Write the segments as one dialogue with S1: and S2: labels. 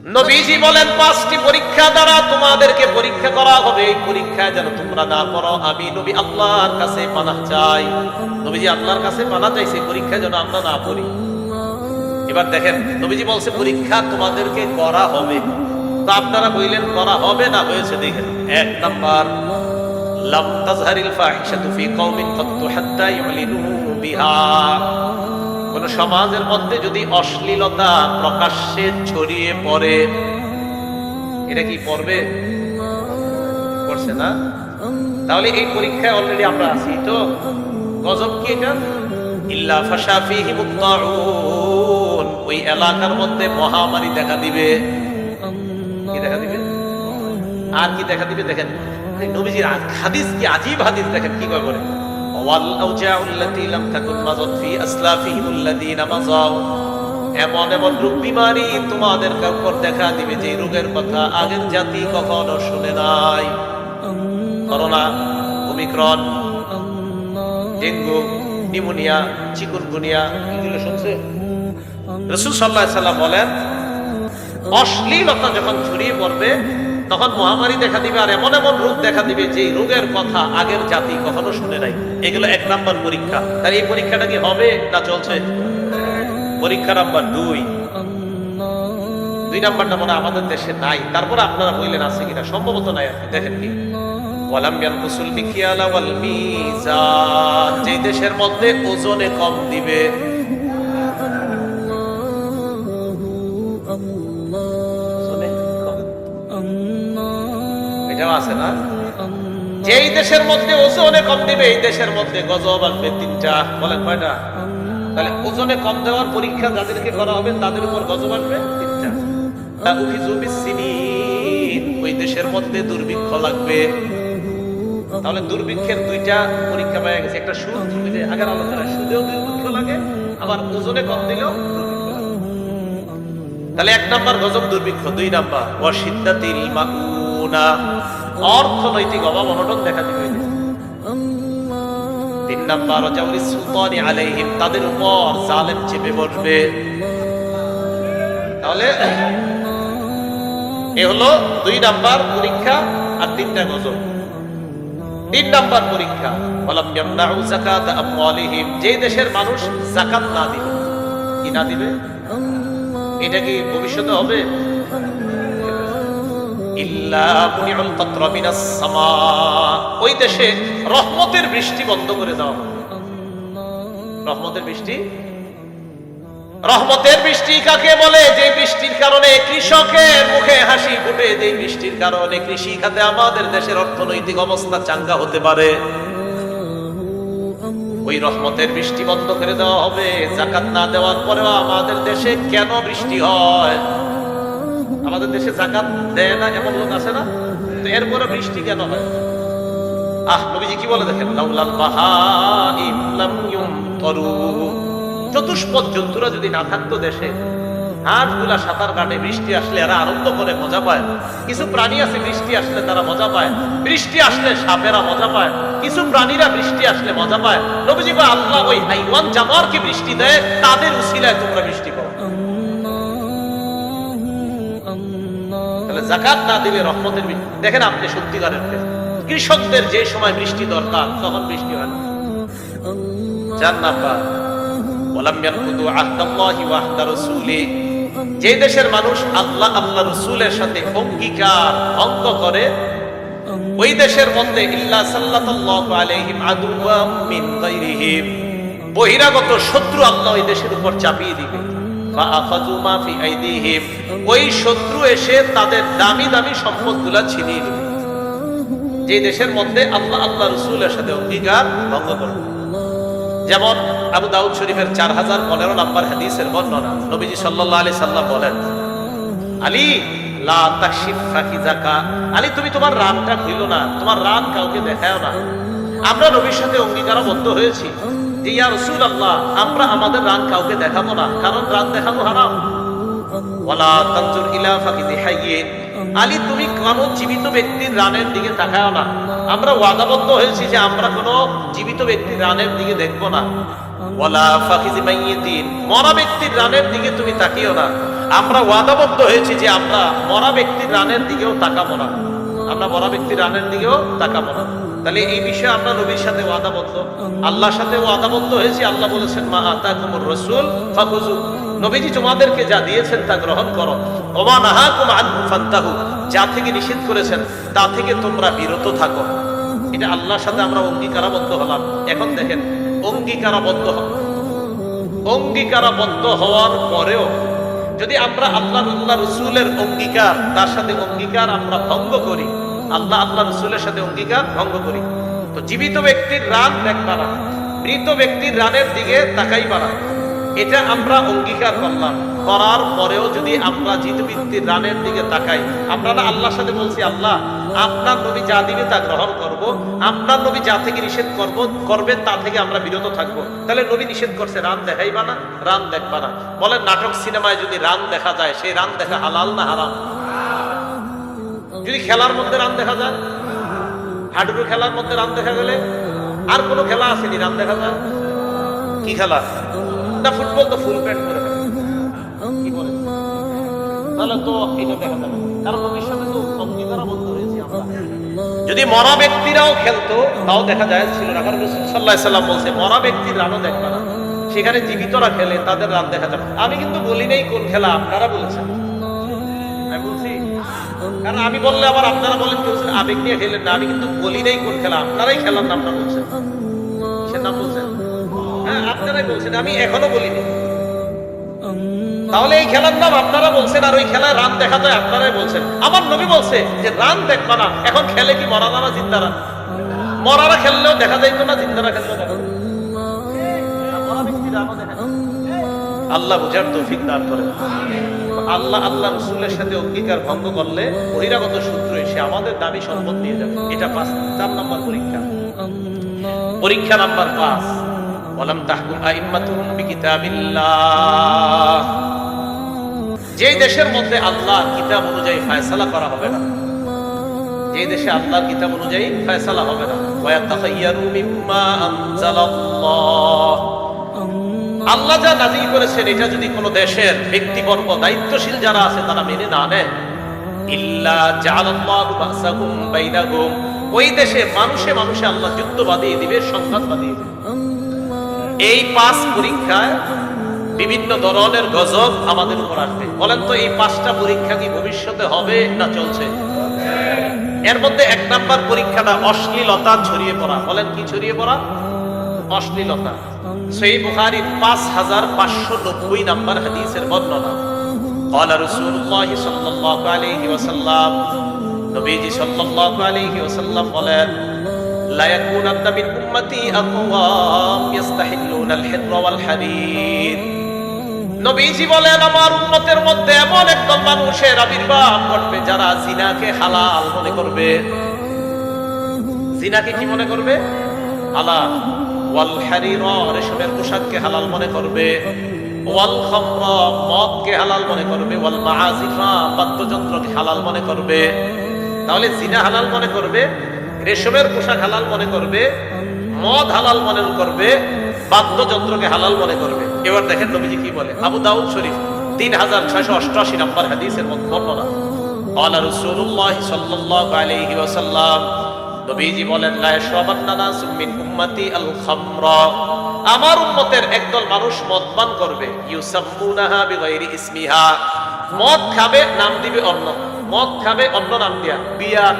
S1: নবীজি বলেন, পাঁচটি পরীক্ষা দ্বারা তোমাদেরকে পরীক্ষা করা হবে। এই পরীক্ষায় যেন তোমরা না পড়ো, আমি নবী আল্লাহর কাছে পানাহ চাই। নবীজি আল্লাহর কাছে পানাহ চাইছে, পরীক্ষা যেন আমরা না পড়ি। এবার দেখেন, নবীজি বলছে পরীক্ষা তোমাদেরকে করা হবে, তো আপনারা বললেন করা হবে না, হয়েছে দেখেন। এক নাম্বার, লাম তাজহারিল ফাহিশাতু ফি কওমিন কাত্তু হাত্তা ইউলিনু বিহা। কোন সমাজের মধ্যে যদি অশ্লীলতা প্রকাশ্যে ছড়িয়ে পড়ে, এটা কি পড়বে? করছে না? তাহলে এই পরীক্ষায় অলরেডি আমরা আছি। তো গজব কি এটা? ইল্লা ফাশা ফীহি মুত্তাউন, ওই এলাকার মধ্যে মহামারী দেখা দিবে। কি দেখা দিবে? আর কি দেখা দিবে? দেখেন নবীজির হাদিস কি আজীব হাদিস, দেখেন কি করে। ওয়াল আউজাউল্লাতী লাম তাকুন মাযাত ফি আসলাফিহিমুল্লাযীনা মাযাউ, এমন এমন রোগ বিমারি তোমাদের উপর দেখা দিবে যে রোগের কথা আগের জাতি কখনো শুনে নাই। Corona, Omicron, dengue, pneumonia, chikungunya, এগুলো শুনছে? রাসূল সাল্লাল্লাহু আলাইহি সাল্লাম বলেন, অশ্লীলতা যখন ছড়িয়ে পড়বে তখন মহামারী দেখা দিবে, আর এমন এমন রোগ দেখা দিবে যে রোগের কথা আগের জাতি কখনো শুনে নাই। এগুলো এক নাম্বার পরীক্ষা। তাহলে এই পরীক্ষাটা কি হবে না চলছে? পরীক্ষা নাম্বার দুই নাম্বারটা মনে আমাদের দেশে নাই, তারপরে আপনারা বললেন আছে কিনা, সম্ভবত নাই। আর কি দেখেন কি, ওয়ালাম ইয়ানকুসুল মিকিয়ালা ওয়াল মিজান, যে দেশের মধ্যে ওজনে কম দিবে, এটাও আছে না? যেই দেশের মধ্যে ওজনে কম দিবে এই দেশের মধ্যে গজব আসবে তিনটা। বলেন কয়টা? তাহলে ওজনে কম দেওয়ার পরীক্ষা যাদেরকে করা হবে তাদের উপর গজব আসবে তিনটা। ওই দেশের মধ্যে দুর্ভিক্ষ লাগবে। তাহলে দুর্ভিক্ষের দুইটা পরীক্ষা পাওয়া গেছে। একটা সুদ, আগের আলোচনায় সুদেও দুর্ভিক্ষ লাগে, আবার ওজনে কম দিলেও দুর্ভিক্ষ লাগে। তাহলে এক নাম্বার গজব দুর্ভিক্ষ, দুই নাম্বার ওয়াশিদ্দাতিল মাউনা, অর্থনৈতিক অভাব অনটন দেখা দিবে। তিন নাম্বার ওয়াজাউরিস সুলতানি আলাইহিম, তাদের উপর জালেম চেপে বসবে। তাহলে এ হলো দুই নাম্বার পরীক্ষা আর তিনটা গজব। তিন নাম্বার পরীক্ষা, ওয়ালাম ইয়ামনাউ যাকাত আমওয়ালিহিম, যে দেশের মানুষ যাকাত না দিবে। কি না দিবে? এটা কি ভবিষ্যতে হবে? ইল্লা মুনিউল কাতরা মিনাস সামা, ওই দেশে রহমতের বৃষ্টি বন্ধ করে দেওয়া হবে। রহমতের বৃষ্টি, রহমতের বৃষ্টি কাকে বলে? যে বৃষ্টির কারণে কৃষকের মুখে হাসি ফুটে, যে বৃষ্টির কারণে কৃষি খাতে আমাদের দেশের অর্থনৈতিক অবস্থা চাঙ্গা হতে পারে। ওই রহমতের বৃষ্টি বন্ধ করে দেওয়া হবে। যাকাত না দেওয়ার পরেও আমাদের দেশে কেন বৃষ্টি হয়? আমাদের দেশে যাকাত দেয় না এমন লোক আছে না? তো এরপরে বৃষ্টি কেন হয়? নবীজি কি বলে দেখেন, লাউলাল বাহাইম লাম ইউমতারু, চতুষ্পদ জন্তুরা যদি না থাকতো দেশে, হাঁসগুলা সাঁতার কাটে, বৃষ্টি আসলে এরা আনন্দ করে মজা পায়। কিছু প্রাণী আছে বৃষ্টি আসলে তারা মজা পায়, বৃষ্টি আসলে সাপেরা মজা পায়, কিছু প্রাণীরা বৃষ্টি আসলে মজা পায়। নবীজি বলে, আল্লাহ ওই হাইওয়ান জানোয়ারকে বৃষ্টি দেয়, তাদের উসিলায় তোমরা বৃষ্টি পাও। তাহলে যাকাত না দিলে রহমতের বৃষ্টি। দেখেন আপনি সত্যিকারের কৃষকদের যে সময় বৃষ্টি দরকার তখন বৃষ্টি হয় না। চার নাম্বার, ওয়ালাম ইয়ানকুদু আহদাল্লাহি ওয়া আহদা রাসূলি, যে দেশের মানুষ আল্লাহ আল্লাহ রাসূলের সাথে অঙ্গীকার ভঙ্গ করে, ওই দেশের মধ্যে ইল্লা সাল্লাল্লাহু আলাইহিম আদুওয়াম মিন গায়রিহিম, বহিরাগত শত্রু আল্লাহ ওই দেশের উপর চাপিয়ে দিবে। ফাআখাযু মা ফি আইদিহিম, ওই শত্রু এসে তাদের দামি দামি সম্পদগুলো ছিনিয়ে নেবে। যে দেশের মধ্যে আল্লাহ আল্লাহ রাসূলের সাথে অঙ্গীকার ভঙ্গ করে। যেমন আবু দাউদ শরীফের 4015 নম্বর হাদিসের বর্ণনা, নবীজি সাল্লাল্লাহু আলাইহি সাল্লাম বলেন, আলী লা তাকশিফ ফাকিজাকা, আলী তুমি তোমার রানটা খুলো না, তোমার রান কাউকে দেখাও না। আমরা নবীর সাথে অঙ্গীকারবদ্ধ হয়েছি যে ইয়া রাসূলুল্লাহ, আমরা আমাদের রান কাউকে দেখাবো না, কারণ রান দেখানো হারাম। ওয়ালা তানজুর ইলা ফাকিজি হাইয়িন, আলী তুমি কোন জীবিত ব্যক্তির রানের দিকে তাকাও না। আমরা ওয়াদাবদ্ধ হয়েছি যে আমরা কোন জীবিত ব্যক্তির রানের দিকে দেখবো না। ওয়ালা ফাকিজি মাইয়িতিন, মরা ব্যক্তির রানের দিকে তুমি তাকিও না। আমরা ওয়াদাবদ্ধ হয়েছি যে আমরা মরা ব্যক্তির রানের দিকেও তাকাবো না, আমরা মরা ব্যক্তির রানের দিকেও তাকাবো না। তাহলে এই বিষয়ে আমরা নবীর সাথে ওয়াদাবদ্ধ, আল্লাহর সাথে ওয়াদাবদ্ধ হয়েছি। আল্লাহ বলেছেন মা আতাকুমুর রাসূল ফাখুযু, নবীজি তোমাদেরকে যা দিয়েছেন তা গ্রহণ করো। ওমা নাহাকুম আনহু ফান্তাহু, যা থেকে নিষেধ করেছেন তা থেকে তোমরা বিরত থাকো। এটা আল্লাহর সাথে আমরা অঙ্গীকারাবদ্ধ হলাম। এখন দেখেন, অঙ্গীকারাবদ্ধ হওয়ার পরেও যদি আমরা আল্লাহ রসুলের অঙ্গীকার, তার সাথে অঙ্গীকার আমরা ভঙ্গ করি, আল্লাহ রসুলের সাথে অঙ্গীকার ভঙ্গ করি, তো জীবিত ব্যক্তির রান দেখবা না, মৃত ব্যক্তির রানের দিকে তাকাইবা না, এটা আমরা অঙ্গীকার করলাম। করার পরেও যদি আমরা জীবিত ব্যক্তির রানের দিকে তাকাই, আমরা না আল্লাহর সাথে বলছি আল্লাহ আপনার নবী যা দিবে তা গ্রহণ করব, আপনার নবী যা থেকে নিষেধ করবেন তা থেকে আমরা বিরত থাকবো। তাহলে নবী নিষেধ করছে রান দেখাইবা না, রান দেখবা না। বলেন নাটক সিনেমায় যদি রান দেখা যায়, সেই রান দেখা হালাল না হারাম? যদি খেলার মধ্যে রান দেখা যায়, হাডুডু খেলার মধ্যে রান দেখা গেলে, আর কোনো খেলা আসেনি রান দেখা যায়? কি খেলা? না ফুটবল তো ফুল প্যান্ট করে কি বলে, তাহলে তো এটা দেখা যাবে, কারণ নবীর সাথে তো অঙ্গীকারাবদ্ধ হয়েছি আমরা। যদি মরা ব্যক্তিরাও খেলতো তাও দেখা যায় ছিল না, কারণ রাসূল সাল্লাল্লাহু আলাইহি সাল্লাম বলছে মরা ব্যক্তির রানও দেখবা না, সেখানে জীবিতরা খেলে তাদের রান দেখা যাবে। আমি কিন্তু বলি নাই কোন খেলা, আপনারা বলেছেন। আমি বলছি, কারণ আমি বললে আবার আপনারা বলেন বলছেন আবেগ নিয়ে খেলেন না। আমি কিন্তু বলি নাই কোন খেলা, আপনারাই খেলার নামটা বলছেন। কিসের নাম বলছেন? হ্যাঁ আপনারাই বলছেন, আমি এখনো বলিনি। তাহলে এই খেলার নাম আপনারা বলছেন, আর ওই খেলায় রান দেখা যায় আপনারাই বলছেন। আমার নবী বলছে যে রান দেখবা না। এখন খেলে কি মরারা না জিন্দারা? মরারা খেললেও দেখা যাইত না, জিন্দারা খেললেও দেখা যাইত। আল্লাহ বুঝার তৌফিক দান করেন। আল্লাহ রসুলের সাথে অঙ্গীকার ভঙ্গ করলে বহিরাগত সূত্র এসে আমাদের দাবি সম্পদ নিয়ে যাবে। এটা 4 নম্বর পরীক্ষা। পরীক্ষা নাম্বার 5, ওয়ালাম তাহকুম আইম্মাতুহুম বিকিতাবিল্লাহ। যেই দেশের মধ্যে আল্লাহর কিতাব অনুযায়ী ফয়সালা করা হবে না, যেই দেশে আল্লাহর কিতাব অনুযায়ী ফয়সালা হবে না, ওয়ায়াতাখায়্যারু মিম্মা আনজালাল্লাহ, আল্লাহ যা নাযিল করেছেন এটা যদি কোনো দেশের ব্যক্তিবর্গ দায়িত্বশীল যারা আছে তারা মেনে না নেয়, ইল্লা জাআলাল্লাহু বাসাকুম বাইনাকুম, ওই দেশে মানুষে মানুষে আল্লাহ যুদ্ধ বাঁধিয়ে দিবে, সংঘাত বাঁধিয়ে দিবে। এই 5 পরীক্ষায় বিভিন্ন ধরনের গজব আমাদের উপর আসবে। বলেন তো এই 5টা পরীক্ষা কি ভবিষ্যতে হবে না চলছে? এর মধ্যে 1 নাম্বার পরীক্ষাটা অশ্লীলতা ছড়িয়ে পড়া। বলেন কি ছড়িয়ে পড়া? অশ্লীলতা। সহিহ বুখারীর 5590 নাম্বার হাদিসের বর্ণনা। ক্বালা রাসূলুল্লাহ সাল্লাল্লাহু আলাইহি ওয়াসাল্লাম, নবীজি সাল্লাল্লাহু আলাইহি ওয়াসাল্লাম বলেন, লা ইয়াকুনান্না মিন উম্মতি আকওয়াম ইস্তাহিল্লুনাল হিররা ওয়াল হারির। নবীজি বলেন আমার উম্মতের মধ্যে এমন একদল মানুষের আবির্ভাব ঘটবে যারা জিনাকে হালাল মনে করবে। জিনাকে কি মনে করবে? হালাল। ওয়াল হারিরা, রেশমের পোশাককে হালাল মনে করবে। ওয়াল খামরা, মদকে হালাল মনে করবে। ওয়াল মাআজিফা, বাদ্যযন্ত্রকে হালাল মনে করবে। তাহলে জিনা হালাল মনে করবে, রেশমের পোশাক হালাল মনে করবে, মদ হালাল মনে করবে, বাদ্যযন্ত্রকে হালাল মনে করবে। এবার দেখেন নবীজি কি বলে। আবু দাউদ শরীফ 3688 নম্বর হাদিসের বর্ণনা। ক্বালা রাসূলুল্লাহ সাল্লাল্লাহু আলাইহি ওয়াসাল্লাম, নবীজি বলেন, লা ইয়াশরাবান্না নাসুম মিন উম্মতি আল খামরা, আমার উম্মতের একদল মানুষ মদ পান করবে। ইউসাম্মুনাহা বিগাইরি ইসমিহা, মদ খাবে নাম দিবে অন্য, মদ খাবে অন্য নাম দিয়া। বিয়ার,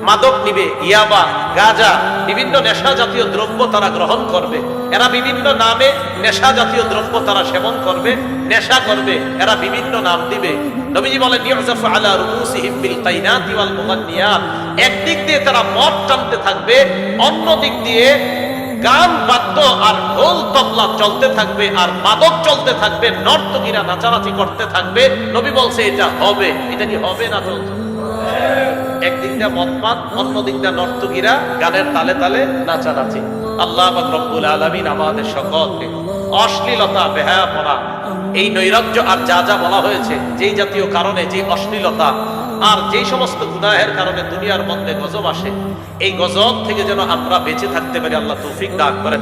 S1: মাদক নিবে, ইয়াবা, গাঁজা, বিভিন্ন নেশা জাতীয় দ্রব্য তারা গ্রহণ করবে। এরা বিভিন্ন নামে নেশা জাতীয় দ্রব্য তারা সেবন করবে, নেশা করবে, এরা বিভিন্ন নাম দিবে। নবীজি বলেন, ইউযাফু আলা রুউসিহিম বিল কাইনাতি ওয়াল মুগান্নিয়াত, একদিক দিয়ে তারা মদ টানতে থাকবে, অন্য দিক দিয়ে গান বাদ্য আর ঢোল তবলা চলতে থাকবে, আর মাদক চলতে থাকবে, নর্তকীরা নাচানাচি করতে থাকবে। নবী বলছে এটা হবে। এটা কি হবে না চলছে? একদিক দিয়ে মদ পান, অন্য দিক দিয়ে নর্তকীরা গানের তালে তালে নাচানাচি। আল্লাহ পাক রব্বুল আলামিন আমাদের সকলকে অশ্লীলতা, বেহায়াপনা, এই নৈরাজ্য আর যা যা বলা হয়েছে, যেই জাতীয় কারণে, যে অশ্লীলতা আর যেই সমস্ত গুনাহের কারণে দুনিয়ার মধ্যে গজব আসে, এই গজব থেকে যেন আমরা বেঁচে থাকতে পারি আল্লাহ তৌফিক দান করেন।